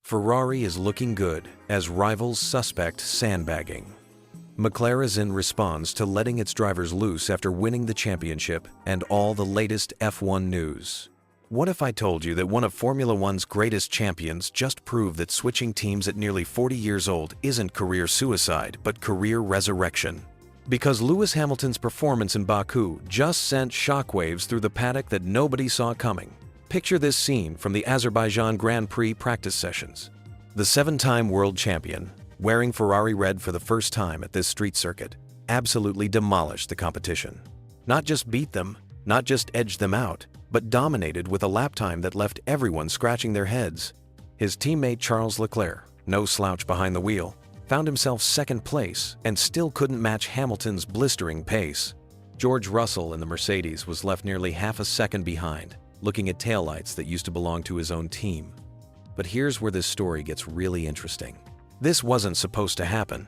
Ferrari is looking good as rivals suspect sandbagging. McLaren responds to letting its drivers loose after winning the championship and all the latest F1 news. What if I told you that one of Formula One's greatest champions just proved that switching teams at nearly 40 years old isn't career suicide but career resurrection? Because Lewis Hamilton's performance in Baku just sent shockwaves through the paddock that nobody saw coming. Picture this scene from the Azerbaijan Grand Prix practice sessions. The seven-time world champion, wearing Ferrari red for the first time at this street circuit, absolutely demolished the competition. Not just beat them, not just edged them out, but dominated with a lap time that left everyone scratching their heads. His teammate Charles Leclerc, no slouch behind the wheel, found himself second place and still couldn't match Hamilton's blistering pace. George Russell in the Mercedes was left nearly half a second behind, looking at taillights that used to belong to his own team. But here's where this story gets really interesting. This wasn't supposed to happen.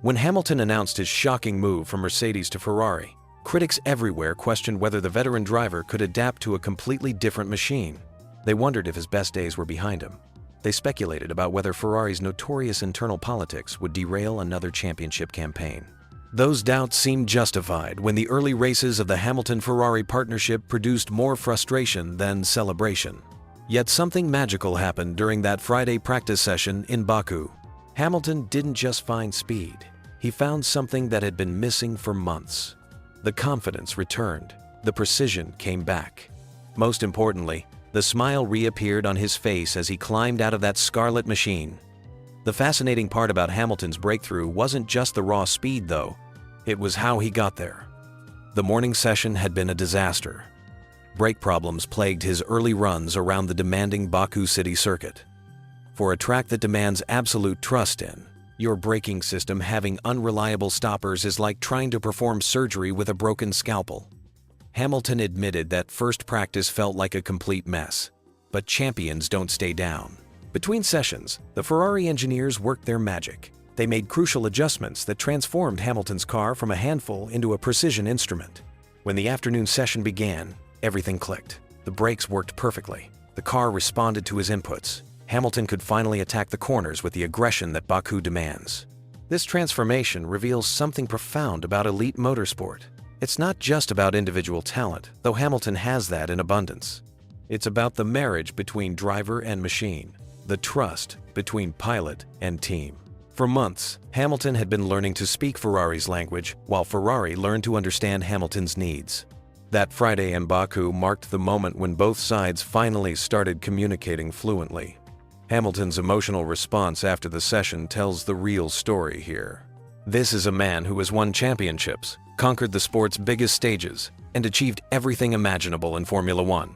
When Hamilton announced his shocking move from Mercedes to Ferrari, critics everywhere questioned whether the veteran driver could adapt to a completely different machine. They wondered if his best days were behind him. They speculated about whether Ferrari's notorious internal politics would derail another championship campaign. Those doubts seemed justified when the early races of the Hamilton-Ferrari partnership produced more frustration than celebration. Yet something magical happened during that Friday practice session in Baku. Hamilton didn't just find speed. He found something that had been missing for months. The confidence returned. The precision came back. Most importantly, the smile reappeared on his face as he climbed out of that scarlet machine. The fascinating part about Hamilton's breakthrough wasn't just the raw speed, though. It was how he got there. The morning session had been a disaster. Brake problems plagued his early runs around the demanding Baku city circuit. For a track that demands absolute trust in, your braking system having unreliable stoppers is like trying to perform surgery with a broken scalpel. Hamilton admitted that first practice felt like a complete mess. But champions don't stay down. Between sessions, the Ferrari engineers worked their magic. They made crucial adjustments that transformed Hamilton's car from a handful into a precision instrument. When the afternoon session began, everything clicked. The brakes worked perfectly. The car responded to his inputs. Hamilton could finally attack the corners with the aggression that Baku demands. This transformation reveals something profound about elite motorsport. It's not just about individual talent, though Hamilton has that in abundance. It's about the marriage between driver and machine, the trust between pilot and team. For months, Hamilton had been learning to speak Ferrari's language, while Ferrari learned to understand Hamilton's needs. That Friday in Baku marked the moment when both sides finally started communicating fluently. Hamilton's emotional response after the session tells the real story here. This is a man who has won championships, conquered the sport's biggest stages, and achieved everything imaginable in Formula One.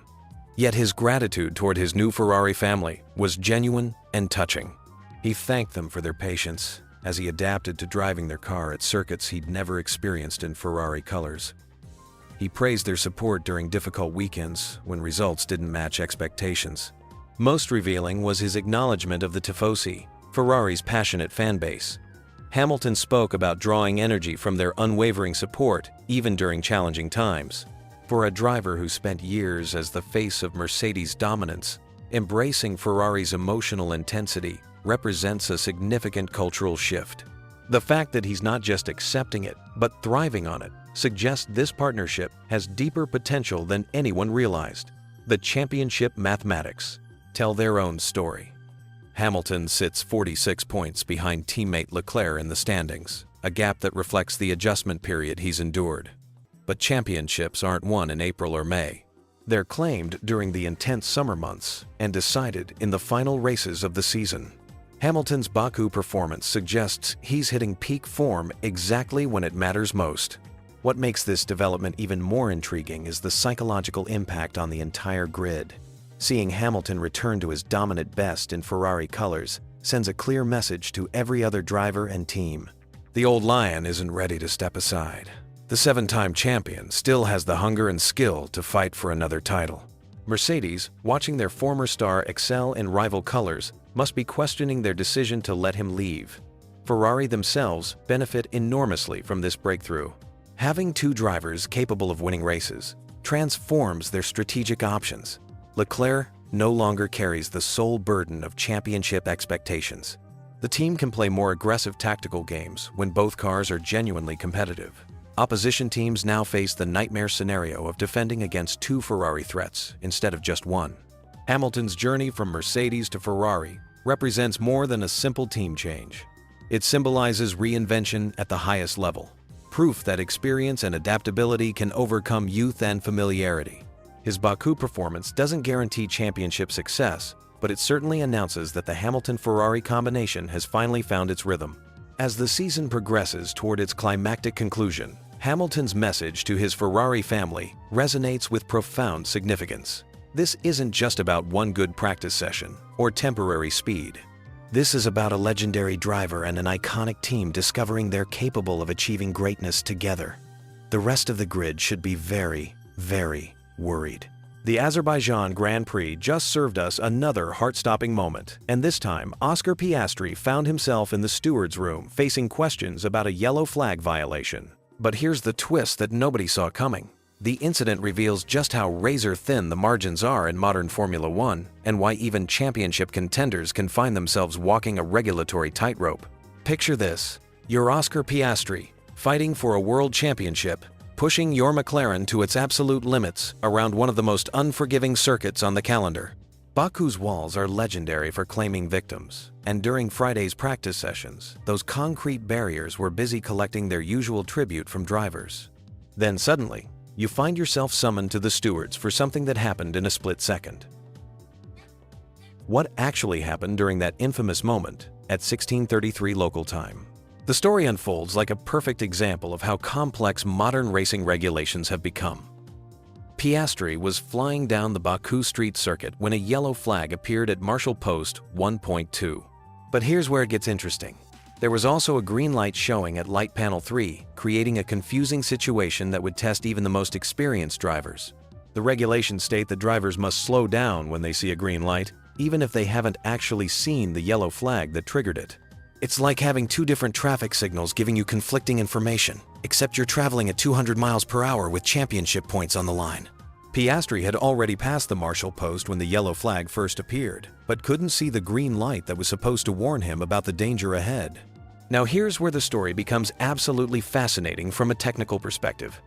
Yet his gratitude toward his new Ferrari family was genuine and touching. He thanked them for their patience as he adapted to driving their car at circuits he'd never experienced in Ferrari colors. He praised their support during difficult weekends when results didn't match expectations. Most revealing was his acknowledgement of the Tifosi, Ferrari's passionate fan base. Hamilton spoke about drawing energy from their unwavering support, even during challenging times. For a driver who spent years as the face of Mercedes' dominance, embracing Ferrari's emotional intensity represents a significant cultural shift. The fact that he's not just accepting it, but thriving on it, suggests this partnership has deeper potential than anyone realized. The championship mathematics tell their own story. Hamilton sits 46 points behind teammate Leclerc in the standings, a gap that reflects the adjustment period he's endured. But championships aren't won in April or May. They're claimed during the intense summer months and decided in the final races of the season. Hamilton's Baku performance suggests he's hitting peak form exactly when it matters most. What makes this development even more intriguing is the psychological impact on the entire grid. Seeing Hamilton return to his dominant best in Ferrari colors sends a clear message to every other driver and team. The old lion isn't ready to step aside. The seven-time champion still has the hunger and skill to fight for another title. Mercedes, watching their former star excel in rival colors, must be questioning their decision to let him leave. Ferrari themselves benefit enormously from this breakthrough. Having two drivers capable of winning races transforms their strategic options. Leclerc no longer carries the sole burden of championship expectations. The team can play more aggressive tactical games when both cars are genuinely competitive. Opposition teams now face the nightmare scenario of defending against two Ferrari threats instead of just one. Hamilton's journey from Mercedes to Ferrari represents more than a simple team change. It symbolizes reinvention at the highest level, proof that experience and adaptability can overcome youth and familiarity. His Baku performance doesn't guarantee championship success, but it certainly announces that the Hamilton-Ferrari combination has finally found its rhythm. As the season progresses toward its climactic conclusion, Hamilton's message to his Ferrari family resonates with profound significance. This isn't just about one good practice session or temporary speed. This is about a legendary driver and an iconic team discovering they're capable of achieving greatness together. The rest of the grid should be very, very worried. The Azerbaijan Grand Prix just served us another heart-stopping moment, and this time Oscar Piastri found himself in the steward's room facing questions about a yellow flag violation. But here's the twist that nobody saw coming. The incident reveals just how razor-thin the margins are in modern Formula One and why even championship contenders can find themselves walking a regulatory tightrope. Picture this: you're Oscar Piastri, fighting for a world championship, pushing your McLaren to its absolute limits around one of the most unforgiving circuits on the calendar. Baku's walls are legendary for claiming victims, and during Friday's practice sessions, those concrete barriers were busy collecting their usual tribute from drivers. Then suddenly, you find yourself summoned to the stewards for something that happened in a split second. What actually happened during that infamous moment at 16:33 local time? The story unfolds like a perfect example of how complex modern racing regulations have become. Piastri was flying down the Baku street circuit when a yellow flag appeared at Marshal Post 1.2. But here's where it gets interesting. There was also a green light showing at light panel 3, creating a confusing situation that would test even the most experienced drivers. The regulations state that drivers must slow down when they see a green light, even if they haven't actually seen the yellow flag that triggered it. It's like having two different traffic signals giving you conflicting information, except you're traveling at 200 miles per hour with championship points on the line. Piastri had already passed the Marshal Post when the yellow flag first appeared, but couldn't see the green light that was supposed to warn him about the danger ahead. Now here's where the story becomes absolutely fascinating from a technical perspective.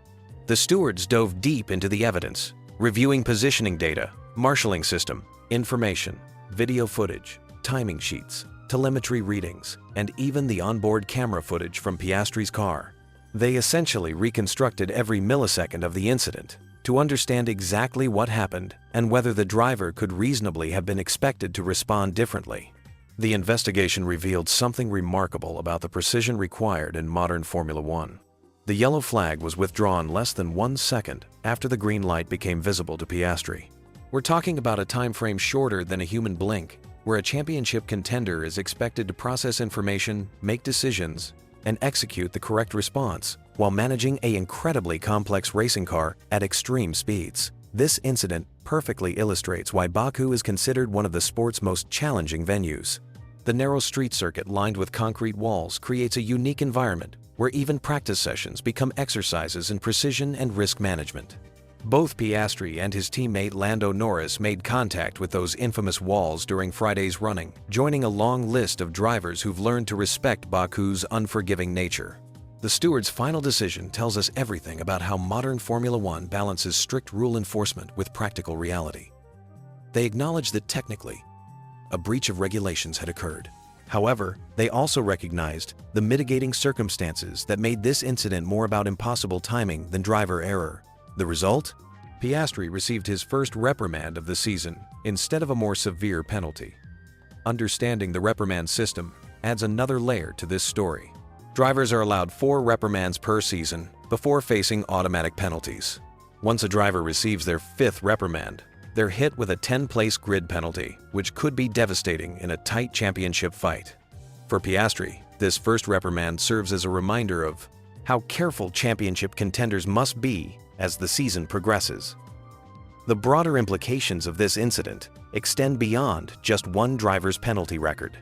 The stewards dove deep into the evidence, reviewing positioning data, marshalling system, information, video footage, timing sheets, telemetry readings, and even the onboard camera footage from Piastri's car. They essentially reconstructed every millisecond of the incident to understand exactly what happened and whether the driver could reasonably have been expected to respond differently. The investigation revealed something remarkable about the precision required in modern Formula One. The yellow flag was withdrawn less than 1 second after the green light became visible to Piastri. We're talking about a time frame shorter than a human blink, where a championship contender is expected to process information, make decisions, and execute the correct response while managing an incredibly complex racing car at extreme speeds. This incident perfectly illustrates why Baku is considered one of the sport's most challenging venues. The narrow street circuit lined with concrete walls creates a unique environment where even practice sessions become exercises in precision and risk management. Both Piastri and his teammate Lando Norris made contact with those infamous walls during Friday's running, joining a long list of drivers who've learned to respect Baku's unforgiving nature. The steward's final decision tells us everything about how modern Formula One balances strict rule enforcement with practical reality. They acknowledge that technically, a breach of regulations had occurred. However, they also recognized the mitigating circumstances that made this incident more about impossible timing than driver error. The result? Piastri received his first reprimand of the season instead of a more severe penalty. Understanding the reprimand system adds another layer to this story. Drivers are allowed 4 reprimands per season before facing automatic penalties. Once a driver receives their 5th reprimand, they're hit with a 10-place grid penalty, which could be devastating in a tight championship fight. For Piastri, this first reprimand serves as a reminder of how careful championship contenders must be as the season progresses. The broader implications of this incident extend beyond just one driver's penalty record.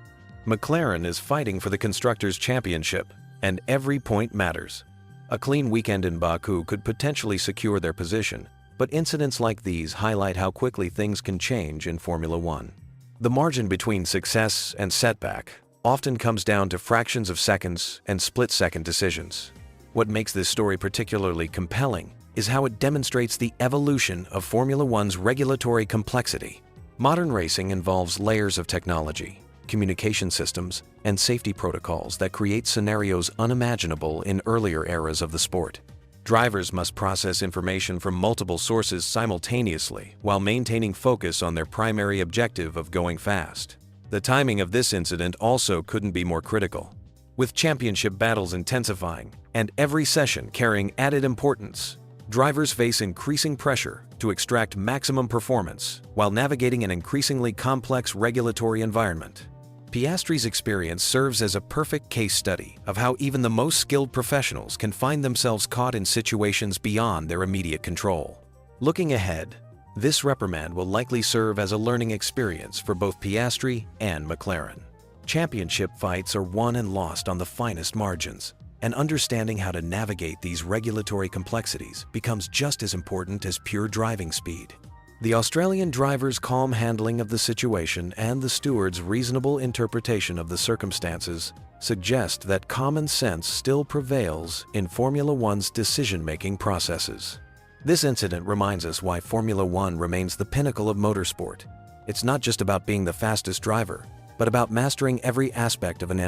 McLaren is fighting for the Constructors' Championship, and every point matters. A clean weekend in Baku could potentially secure their position, But incidents like these highlight how quickly things can change in Formula One. The margin between success and setback often comes down to fractions of seconds and split-second decisions. What makes this story particularly compelling is how it demonstrates the evolution of Formula One's regulatory complexity. Modern racing involves layers of technology, communication systems, and safety protocols that create scenarios unimaginable in earlier eras of the sport. Drivers must process information from multiple sources simultaneously while maintaining focus on their primary objective of going fast. The timing of this incident also couldn't be more critical. With championship battles intensifying and every session carrying added importance, drivers face increasing pressure to extract maximum performance while navigating an increasingly complex regulatory environment. Piastri's experience serves as a perfect case study of how even the most skilled professionals can find themselves caught in situations beyond their immediate control. Looking ahead, this reprimand will likely serve as a learning experience for both Piastri and McLaren. Championship fights are won and lost on the finest margins, and understanding how to navigate these regulatory complexities becomes just as important as pure driving speed. The Australian driver's calm handling of the situation and the steward's reasonable interpretation of the circumstances suggest that common sense still prevails in Formula One's decision-making processes. This incident reminds us why Formula One remains the pinnacle of motorsport. It's not just about being the fastest driver, but about mastering every aspect of an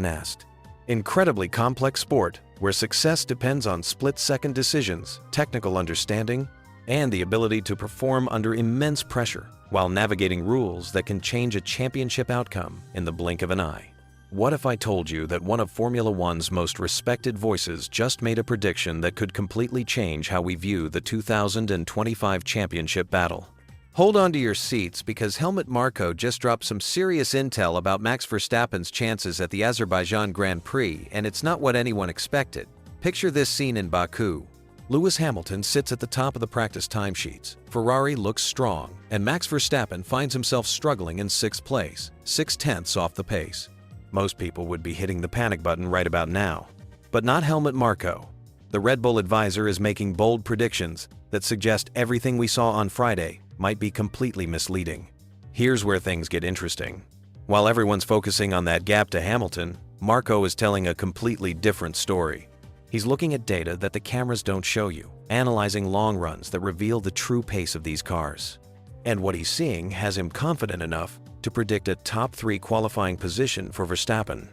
incredibly complex sport where success depends on split-second decisions, technical understanding, and the ability to perform under immense pressure while navigating rules that can change a championship outcome in the blink of an eye. What if I told you that one of Formula One's most respected voices just made a prediction that could completely change how we view the 2025 championship battle? Hold on to your seats because Helmut Marko just dropped some serious intel about Max Verstappen's chances at the Azerbaijan Grand Prix, and it's not what anyone expected. Picture this scene in Baku. Lewis Hamilton sits at the top of the practice timesheets. Ferrari looks strong, and Max Verstappen finds himself struggling in 6th place, 6/10ths off the pace. Most people would be hitting the panic button right about now. But not Helmut Marko. The Red Bull advisor is making bold predictions that suggest everything we saw on Friday might be completely misleading. Here's where things get interesting. While everyone's focusing on that gap to Hamilton, Marko is telling a completely different story. He's looking at data that the cameras don't show you, analyzing long runs that reveal the true pace of these cars. And what he's seeing has him confident enough to predict a top 3 qualifying position for Verstappen.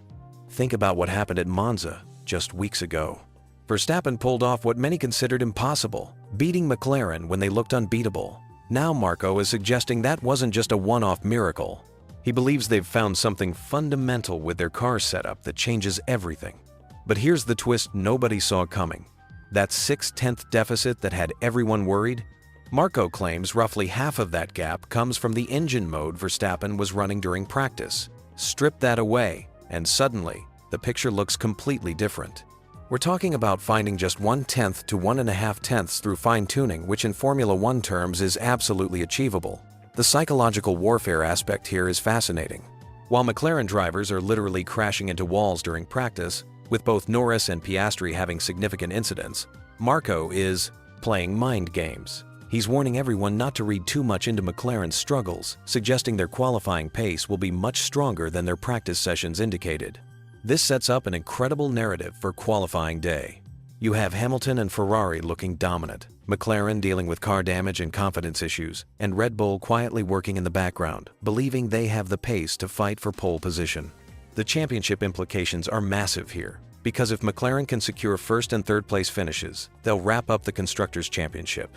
Think about what happened at Monza just weeks ago. Verstappen pulled off what many considered impossible, beating McLaren when they looked unbeatable. Now Marko is suggesting that wasn't just a one-off miracle. He believes they've found something fundamental with their car setup that changes everything. But here's the twist nobody saw coming. That 6/10th deficit that had everyone worried? Marko claims roughly half of that gap comes from the engine mode Verstappen was running during practice. Strip that away, and suddenly, the picture looks completely different. We're talking about finding just 1/10th to 1.5/10ths through fine-tuning, which in Formula One terms is absolutely achievable. The psychological warfare aspect here is fascinating. While McLaren drivers are literally crashing into walls during practice, with both Norris and Piastri having significant incidents, Marko is playing mind games. He's warning everyone not to read too much into McLaren's struggles, suggesting their qualifying pace will be much stronger than their practice sessions indicated. This sets up an incredible narrative for qualifying day. You have Hamilton and Ferrari looking dominant, McLaren dealing with car damage and confidence issues, and Red Bull quietly working in the background, believing they have the pace to fight for pole position. The championship implications are massive here, because if McLaren can secure 1st and 3rd place finishes, they'll wrap up the Constructors' Championship.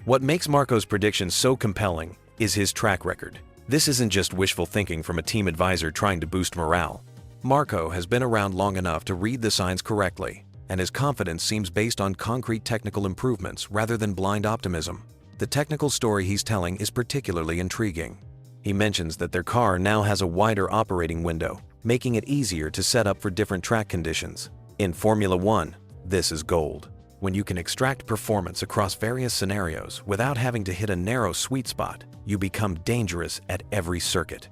What makes Marko's prediction so compelling is his track record. This isn't just wishful thinking from a team advisor trying to boost morale. Marko has been around long enough to read the signs correctly, and his confidence seems based on concrete technical improvements rather than blind optimism. The technical story he's telling is particularly intriguing. He mentions that their car now has a wider operating window, making it easier to set up for different track conditions. In Formula One, this is gold. When you can extract performance across various scenarios without having to hit a narrow sweet spot, you become dangerous at every circuit.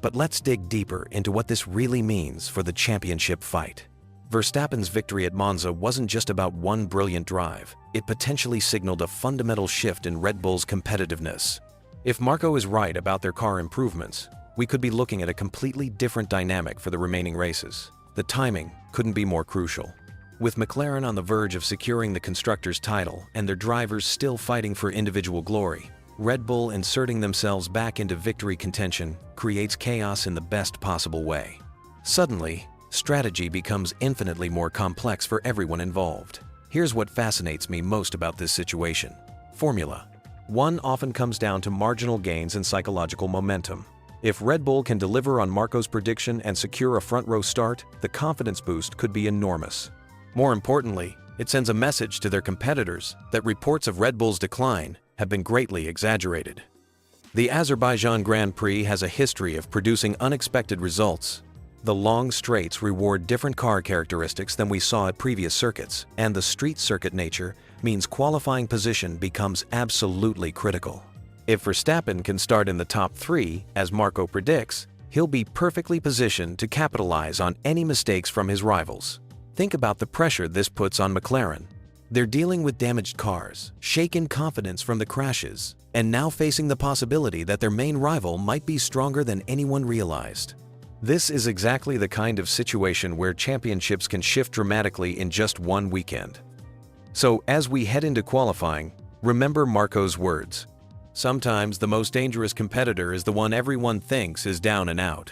But let's dig deeper into what this really means for the championship fight. Verstappen's victory at Monza wasn't just about one brilliant drive, it potentially signaled a fundamental shift in Red Bull's competitiveness. If Marco is right about their car improvements, we could be looking at a completely different dynamic for the remaining races. The timing couldn't be more crucial. With McLaren on the verge of securing the constructors' title and their drivers still fighting for individual glory, Red Bull inserting themselves back into victory contention creates chaos in the best possible way. Suddenly, strategy becomes infinitely more complex for everyone involved. Here's what fascinates me most about this situation. Formula 1 often comes down to marginal gains and psychological momentum. If Red Bull can deliver on Marco's prediction and secure a front-row start, the confidence boost could be enormous. More importantly, it sends a message to their competitors that reports of Red Bull's decline have been greatly exaggerated. The Azerbaijan Grand Prix has a history of producing unexpected results. The long straights reward different car characteristics than we saw at previous circuits, and the street circuit nature means qualifying position becomes absolutely critical. If Verstappen can start in the top 3, as Marco predicts, he'll be perfectly positioned to capitalize on any mistakes from his rivals. Think about the pressure this puts on McLaren. They're dealing with damaged cars, shaken confidence from the crashes, and now facing the possibility that their main rival might be stronger than anyone realized. This is exactly the kind of situation where championships can shift dramatically in just one weekend. So, as we head into qualifying, remember Marco's words. Sometimes the most dangerous competitor is the one everyone thinks is down and out.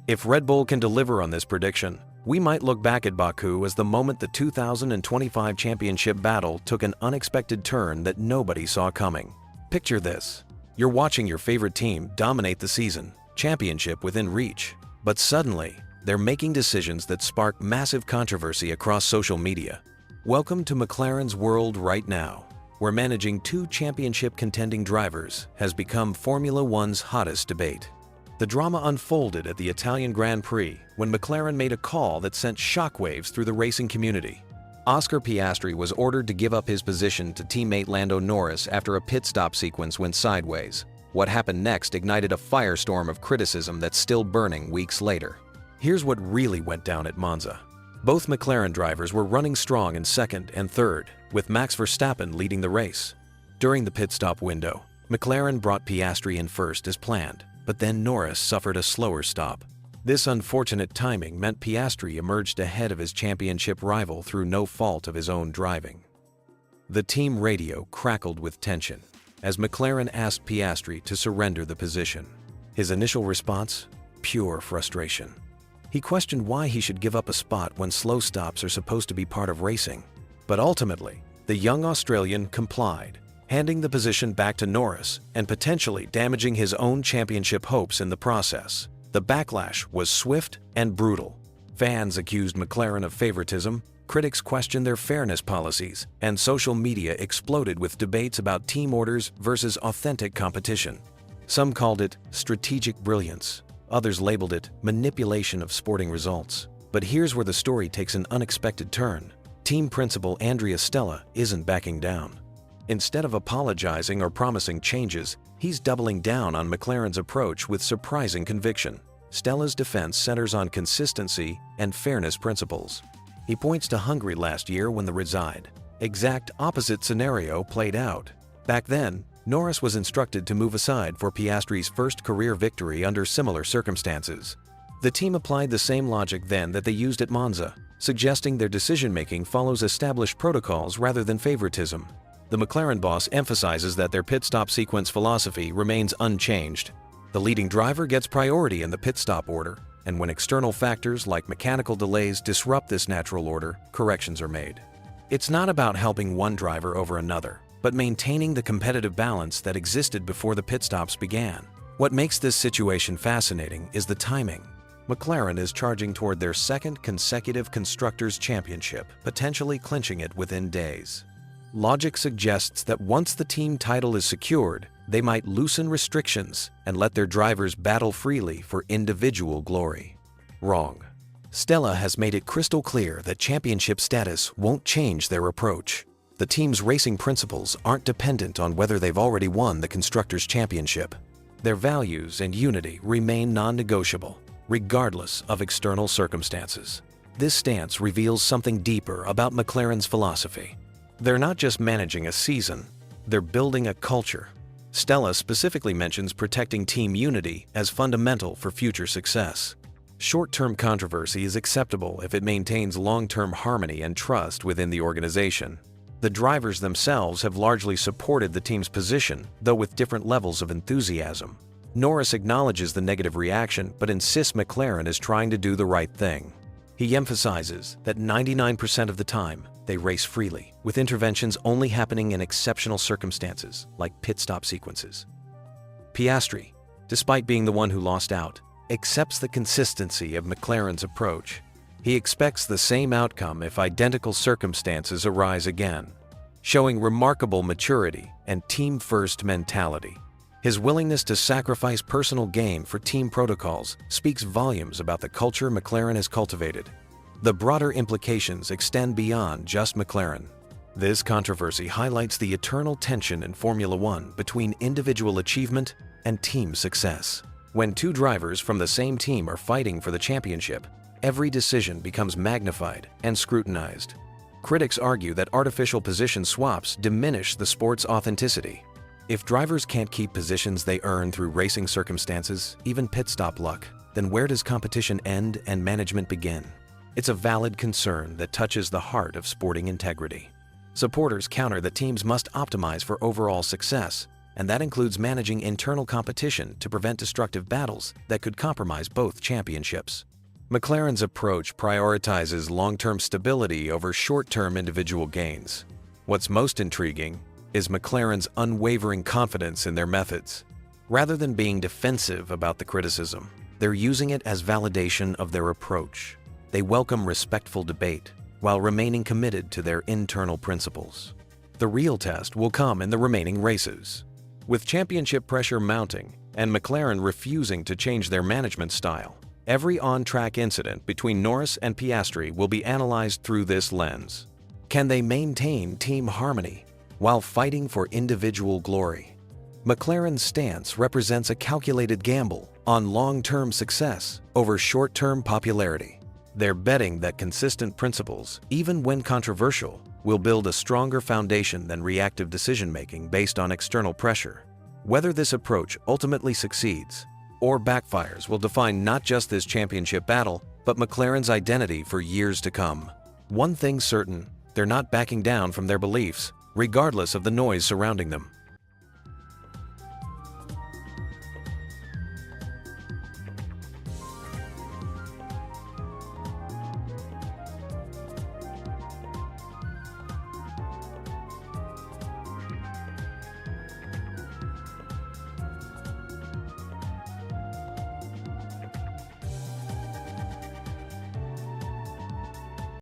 If Red Bull can deliver on this prediction, we might look back at Baku as the moment the 2025 championship battle took an unexpected turn that nobody saw coming. Picture this. You're watching your favorite team dominate the season, championship within reach, but suddenly, they're making decisions that spark massive controversy across social media. Welcome to McLaren's world right now, where managing 2 championship-contending drivers has become Formula One's hottest debate. The drama unfolded at the Italian Grand Prix when McLaren made a call that sent shockwaves through the racing community. Oscar Piastri was ordered to give up his position to teammate Lando Norris after a pit stop sequence went sideways. What happened next ignited a firestorm of criticism that's still burning weeks later. Here's what really went down at Monza. Both McLaren drivers were running strong in second and third, with Max Verstappen leading the race. During the pit stop window, McLaren brought Piastri in first as planned, but then Norris suffered a slower stop. This unfortunate timing meant Piastri emerged ahead of his championship rival through no fault of his own driving. The team radio crackled with tension as McLaren asked Piastri to surrender the position. His initial response? Pure frustration. He questioned why he should give up a spot when slow stops are supposed to be part of racing. But ultimately, the young Australian complied, handing the position back to Norris and potentially damaging his own championship hopes in the process. The backlash was swift and brutal. Fans accused McLaren of favoritism, critics questioned their fairness policies, and social media exploded with debates about team orders versus authentic competition. Some called it strategic brilliance. Others labeled it manipulation of sporting results. But here's where the story takes an unexpected turn. Team principal Andrea Stella isn't backing down. Instead of apologizing or promising changes, he's doubling down on McLaren's approach with surprising conviction. Stella's defense centers on consistency and fairness principles. He points to Hungary last year when the exact opposite scenario played out. Back then, Norris was instructed to move aside for Piastri's first career victory under similar circumstances. The team applied the same logic then that they used at Monza, suggesting their decision-making follows established protocols rather than favoritism. The McLaren boss emphasizes that their pit stop sequence philosophy remains unchanged. The leading driver gets priority in the pit stop order, and when external factors like mechanical delays disrupt this natural order, corrections are made. It's not about helping one driver over another, but maintaining the competitive balance that existed before the pit stops began. What makes this situation fascinating is the timing. McLaren is charging toward their second consecutive Constructors' Championship, potentially clinching it within days. Logic suggests that once the team title is secured, they might loosen restrictions and let their drivers battle freely for individual glory. Wrong. Stella has made it crystal clear that championship status won't change their approach. The team's racing principles aren't dependent on whether they've already won the Constructors' Championship. Their values and unity remain non-negotiable, regardless of external circumstances. This stance reveals something deeper about McLaren's philosophy. They're not just managing a season, they're building a culture. Stella specifically mentions protecting team unity as fundamental for future success. Short-term controversy is acceptable if it maintains long-term harmony and trust within the organization. The drivers themselves have largely supported the team's position, though with different levels of enthusiasm. Norris acknowledges the negative reaction but insists McLaren is trying to do the right thing. He emphasizes that 99% of the time, they race freely, with interventions only happening in exceptional circumstances, like pit stop sequences. Piastri, despite being the one who lost out, accepts the consistency of McLaren's approach. He expects the same outcome if identical circumstances arise again, showing remarkable maturity and team-first mentality. His willingness to sacrifice personal gain for team protocols speaks volumes about the culture McLaren has cultivated. The broader implications extend beyond just McLaren. This controversy highlights the eternal tension in Formula One between individual achievement and team success. When two drivers from the same team are fighting for the championship, every decision becomes magnified and scrutinized. Critics argue that artificial position swaps diminish the sport's authenticity. If drivers can't keep positions they earn through racing circumstances, even pit stop luck, then where does competition end and management begin? It's a valid concern that touches the heart of sporting integrity. Supporters counter that teams must optimize for overall success, and that includes managing internal competition to prevent destructive battles that could compromise both championships. McLaren's approach prioritizes long-term stability over short-term individual gains. What's most intriguing is McLaren's unwavering confidence in their methods. Rather than being defensive about the criticism, they're using it as validation of their approach. They welcome respectful debate while remaining committed to their internal principles. The real test will come in the remaining races. With championship pressure mounting and McLaren refusing to change their management style, every on-track incident between Norris and Piastri will be analyzed through this lens. Can they maintain team harmony while fighting for individual glory? McLaren's stance represents a calculated gamble on long-term success over short-term popularity. They're betting that consistent principles, even when controversial, will build a stronger foundation than reactive decision-making based on external pressure. Whether this approach ultimately succeeds or backfires will define not just this championship battle, but McLaren's identity for years to come. One thing's certain, they're not backing down from their beliefs, regardless of the noise surrounding them.